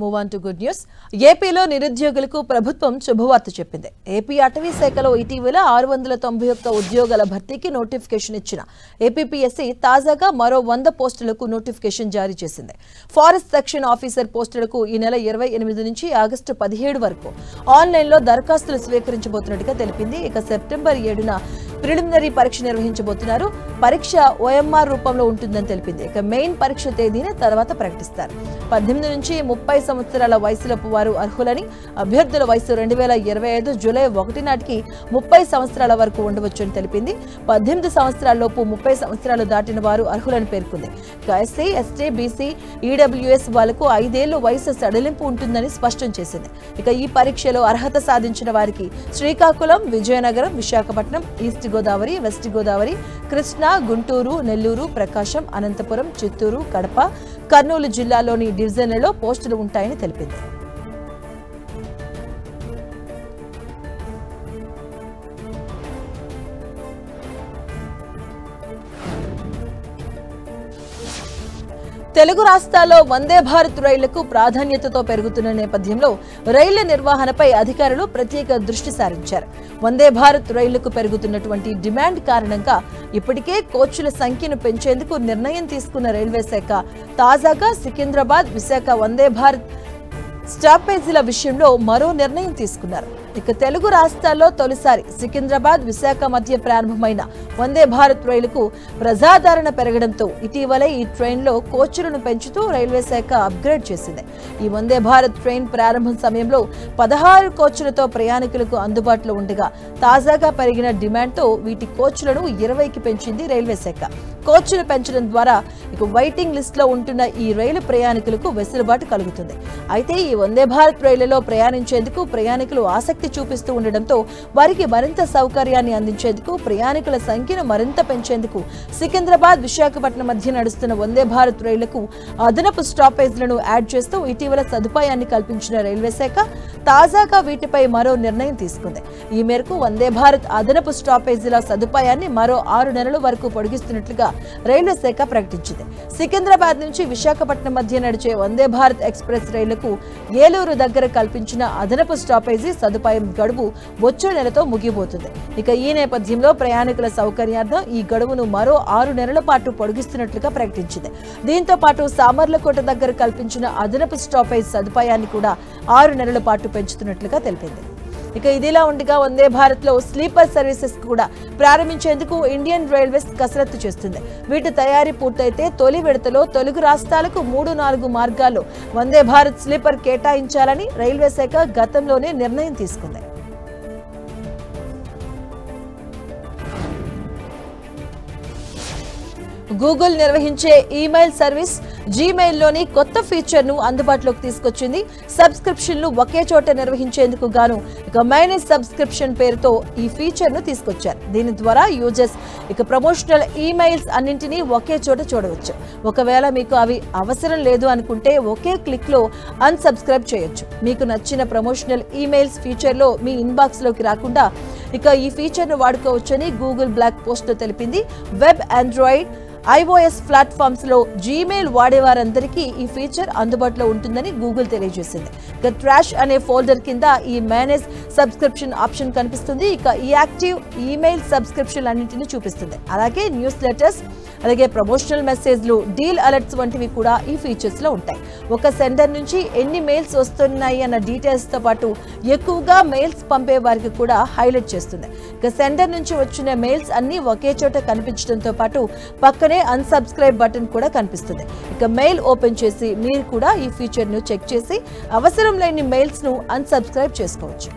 Move on to good news. ఏపీలో నిరుద్యోగులకు ప్రభుత్వం శుభవార్త చెప్పింది. ఏపీ అటవీ శాఖలో ఇటీవల 691 ఉద్యోగాల భర్తీకి నోటిఫికేషన్ ఇచ్చిన ఏపీపీఎస్సీ తాజాగా మరో 100 పోస్టులకు నోటిఫికేషన్ జారీ చేసింది. ఫారెస్ట్ సెక్షన్ ఆఫీసర్ పోస్టులకు ఈ నెల 28 నుంచి ఆగస్టు 17 వరకు ఆన్లైన్లో దరఖాస్తులు స్వీకరించబోతున్నట్టుగా తెలిపింది. ఇక సెప్టెంబర్ 7న ప్రిలిమినరీ పరీక్ష నిర్వహించబోతున్నారు. పరీక్ష ఓఎంఆర్ రూపంలో ఉంటుందని తెలిపింది. ఇక మెయిన్ పరీక్ష తేదీని తర్వాత ప్రకటిస్తారు. 18 నుంచి 30 సంవత్సరాల వయసులోపు వారు అర్హులని, అభ్యర్థుల వయసు 2025 జూలై 1 నాటికి 30 సంవత్సరాల వరకు ఉండవచ్చని తెలిపింది. 18 సంవత్సరాలలోపు 30 సంవత్సరాలు దాటిన వారు అర్హులని పేర్కొంది. ఇక ఎస్సీ, ఎస్టీ, బీసీ, ఈడబ్ల్యూఎస్ వాళ్లకు 5 ఏళ్ల వయసు సడలింపు ఉంటుందని స్పష్టం చేసింది. ఇక ఈ పరీక్షలో అర్హత సాధించిన వారికి శ్రీకాకుళం, విజయనగరం, విశాఖపట్నం, ఈస్ట్ గోదావరి, వెస్ట్ గోదావరి, కృష్ణా, గుంటూరు, నెల్లూరు, ప్రకాశం, అనంతపురం, చిత్తూరు, కడప, కర్నూలు జిల్లాలోని డివిజన్లలో పోస్టులు ఉంటాయని తెలిపింది. తెలుగు రాష్ట్రాల్లో వందే భారత్ రైళ్లకు ప్రాధాన్యతతో పెరుగుతున్న నేపథ్యంలో రైళ్ల నిర్వహణపై అధికారులు ప్రత్యేక దృష్టి సారించారు. వందే భారత్ రైళ్లకు పెరుగుతున్నటువంటి డిమాండ్ కారణంగా ఇప్పటికే కోచ్ల సంఖ్యను పెంచేందుకు నిర్ణయం తీసుకున్న రైల్వే శాఖ తాజాగా సికింద్రాబాద్, విశాఖ వందే భారత్ స్టాపేజీల విషయంలో మరో నిర్ణయం తీసుకున్నారు. ఇక తెలుగు రాష్ట్రాల్లో తొలిసారి సికింద్రాబాద్, విశాఖ మధ్య ప్రారంభమైన వందే భారత్ రైలుకు ప్రజాదరణ పెరగడంతో ఇటీవలే ఈ ట్రైన్లో కోచ్లను పెంచుతూ రైల్వే శాఖ అప్గ్రేడ్ చేసింది. ఈ వందే భారత్ ట్రైన్ ప్రారంభం సమయంలో 16 కోచ్లతో ప్రయాణికులకు అందుబాటులో ఉండగా తాజాగా పెరిగిన డిమాండ్తో వీటి కోచ్లను 20కి పెంచింది రైల్వే శాఖ. కోచ్లు పెంచడం ద్వారా ఇక వెయిటింగ్ లిస్ట్ లో ఉంటున్న ఈ రైలు ప్రయాణికులకు వెసులుబాటు కలుగుతుంది. అయితే ఈ వందే భారత్ రైళ్లలో ప్రయాణించేందుకు ప్రయాణికులు ఆసక్తి చూపిస్తూ ఉండడంతో వారికి మరింత సౌకర్యాన్ని అందించేందుకు, ప్రయాణికుల సంఖ్యను మరింత పెంచేందుకు సికింద్రాబాద్, విశాఖపట్నం మధ్య నడుస్తున్న వందే భారత్ రైళ్లకు అదనపు స్టాపేజ్లను యాడ్ చేస్తూ ఇటీవల సదుపాయాన్ని కల్పించిన రైల్వే శాఖ తాజాగా వీటిపై మరో నిర్ణయం తీసుకుంది. ఈ మేరకు వందే భారత్ అదనపు స్టాపేజీల సదుపాయాన్ని మరో 6 నెలల వరకు పొడిగిస్తున్నట్లుగా రైల్వే శాఖ ప్రకటించింది. సికింద్రాబాద్ నుంచి విశాఖపట్నం మధ్య నడిచే వందే భారత్ ఎక్స్ప్రెస్ రైళ్లకు ఏలూరు దగ్గర కల్పించిన అదనపు స్టాపేజీ సదుపాయం గడువు వచ్చే నెలతో ముగియబోతుంది. ఇక ఈ నేపథ్యంలో ప్రయాణికుల సౌకర్యార్థం ఈ గడువును మరో 6 నెలల పాటు పొడిగిస్తున్నట్లుగా ప్రకటించింది. దీంతో పాటు సామర్లకోట దగ్గర కల్పించిన అదనపు స్టాపేజ్ సదుపాయాన్ని కూడా 6 నెలల పాటు పెంచుతున్నట్లుగా తెలిపింది. ఇక ఇదిలా ఉండగా వందే భారత్ లో స్లీపర్ సర్వీసెస్ కూడా ప్రారంభించేందుకు ఇండియన్ రైల్వేస్ కసరత్తు చేస్తుంది. వీటి తయారీ పూర్తయితే తొలి విడతలో తెలుగు రాష్ట్రాలకు 3-4 మార్గాల్లో వందే భారత్ స్లీపర్ కేటాయించాలని రైల్వే శాఖ గతంలోనే నిర్ణయం తీసుకుంది. గూగుల్ నిర్వహించే ఈమెయిల్ సర్వీస్ జీమెయిల్లోని కొత్త ఫీచర్ను అందుబాటులోకి తీసుకొచ్చింది. సబ్స్క్రిప్షన్లు ఒకే చోట నిర్వహించేందుకు గాను ఇక మేనేజ్ సబ్స్క్రిప్షన్ పేరుతో ఈ ఫీచర్ను తీసుకొచ్చారు. దీని ద్వారా యూజర్స్ ఇక ప్రమోషనల్ ఈమెయిల్స్ అన్నింటినీ ఒకే చోట చూడవచ్చు. ఒకవేళ మీకు అవి అవసరం లేదు అనుకుంటే ఒకే క్లిక్లో అన్సబ్స్క్రైబ్ చేయొచ్చు. మీకు నచ్చిన ప్రమోషనల్ ఈమెయిల్స్ ఫీచర్లో మీ ఇన్బాక్స్లోకి రాకుండా ఇక ఈ ఫీచర్ను వాడుకోవచ్చని గూగుల్ బ్లాగ్ పోస్ట్లో తెలిపింది. వెబ్, ఆండ్రాయిడ్, iOS ప్లాట్ఫామ్స్ లో జీమెయిల్ వాడేవారందరికీ ఈ ఫీచర్ అందుబాటులో ఉంటుందని గూగుల్ తెలియజేసింది. ఇక ట్రాష్ అనే ఫోల్డర్ కింద ఈ మేనేజ్ సబ్స్క్రిప్షన్ ఆప్షన్ కనిపిస్తుంది. ఇక ఈ యాక్టివ్ ఈమెయిల్ సబ్స్క్రిప్షన్ అన్నింటినీ చూపిస్తుంది. అలాగే న్యూస్ లెటర్స్, అలాగే ప్రమోషనల్ మెసేజ్లు, డీల్ అలర్ట్స్ వంటివి కూడా ఈ ఫీచర్స్ లో ఉంటాయి. ఒక సెండర్ నుంచి ఎన్ని మెయిల్స్ వస్తున్నాయి అన్న డీటెయిల్స్ తో పాటు ఎక్కువగా మెయిల్స్ పంపే వారికి కూడా హైలైట్ చేస్తుంది. ఇక సెండర్ నుంచి వచ్చిన మెయిల్స్ అన్ని ఒకే చోట కనిపించడంతో పాటు పక్కనే అన్సబ్స్క్రైబ్ బటన్ కూడా కనిపిస్తుంది. ఇక మెయిల్ ఓపెన్ చేసి మీరు కూడా ఈ ఫీచర్ ను చెక్ చేసి అవసరం లేని మెయిల్స్ ను అన్సబ్స్క్రైబ్ చేసుకోవచ్చు.